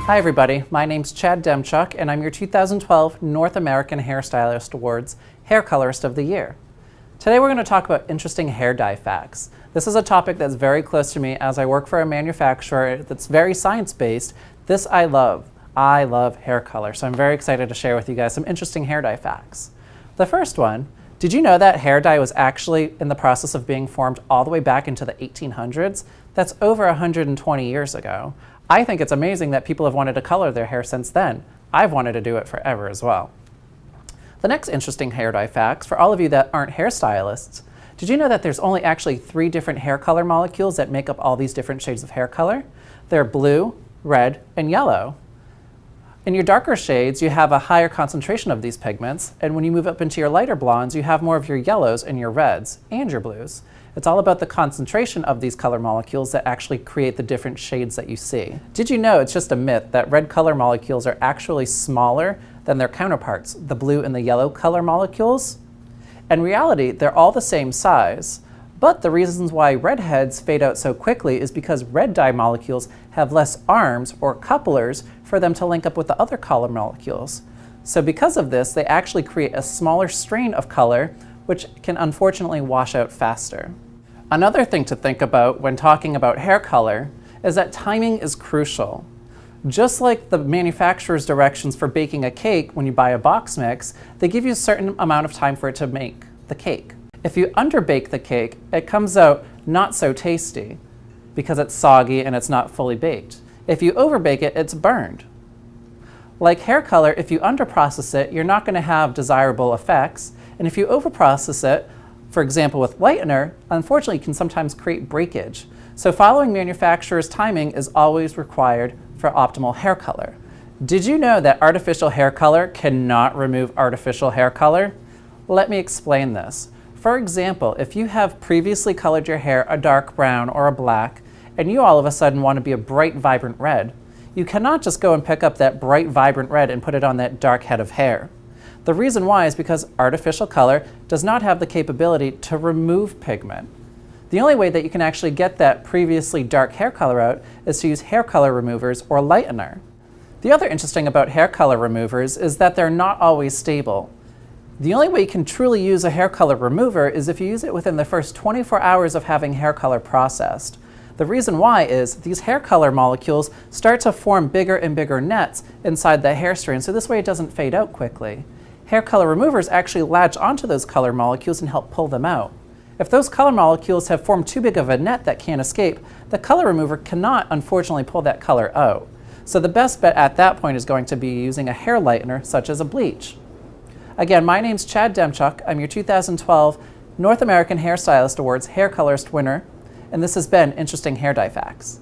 Hi everybody, my name's Chad Demchuk and I'm your 2012 North American Hairstylist Awards Hair Colorist of the Year. Today we're going to talk about interesting hair dye facts. This is a topic that's very close to me as I work for a manufacturer that's very science-based. This I love. I love hair color, so I'm very excited to share with you guys some interesting hair dye facts. The first one, did you know that hair dye was actually in the process of being formed all the way back into the 1800s? That's over 120 years ago. I think it's amazing that people have wanted to color their hair since then. I've wanted to do it forever as well. The next interesting hair dye facts, for all of you that aren't hairstylists, did you know that there's only actually 3 different hair color molecules that make up all these different shades of hair color? They're blue, red, and yellow. In your darker shades, you have a higher concentration of these pigments, and when you move up into your lighter blondes, you have more of your yellows and your reds, and your blues. It's all about the concentration of these color molecules that actually create the different shades that you see. Did you know it's just a myth that red color molecules are actually smaller than their counterparts, the blue and the yellow color molecules? In reality, they're all the same size, but the reasons why redheads fade out so quickly is because red dye molecules have less arms or couplers for them to link up with the other color molecules. So because of this, they actually create a smaller strain of color, which can unfortunately wash out faster. Another thing to think about when talking about hair color is that timing is crucial. Just like the manufacturer's directions for baking a cake when you buy a box mix, they give you a certain amount of time for it to make the cake. If you underbake the cake, it comes out not so tasty because it's soggy and it's not fully baked. If you overbake it, it's burned. Like hair color, if you underprocess it, you're not going to have desirable effects. And if you overprocess it, for example with lightener, unfortunately can sometimes create breakage. So following manufacturer's timing is always required for optimal hair color. Did you know that artificial hair color cannot remove artificial hair color? Let me explain this. For example, if you have previously colored your hair a dark brown or a black, and you all of a sudden want to be a bright, vibrant red, you cannot just go and pick up that bright, vibrant red and put it on that dark head of hair. The reason why is because artificial color does not have the capability to remove pigment. The only way that you can actually get that previously dark hair color out is to use hair color removers or lightener. The other interesting about hair color removers is that they're not always stable. The only way you can truly use a hair color remover is if you use it within the first 24 hours of having hair color processed. The reason why is these hair color molecules start to form bigger and bigger nets inside the hair strand, so this way it doesn't fade out quickly. Hair color removers actually latch onto those color molecules and help pull them out. If those color molecules have formed too big of a net that can't escape, the color remover cannot unfortunately pull that color out. So the best bet at that point is going to be using a hair lightener such as a bleach. Again, my name's Chad Demchuk. I'm your 2012 North American Hairstylist Awards Hair Colorist winner, and this has been Interesting Hair Dye Facts.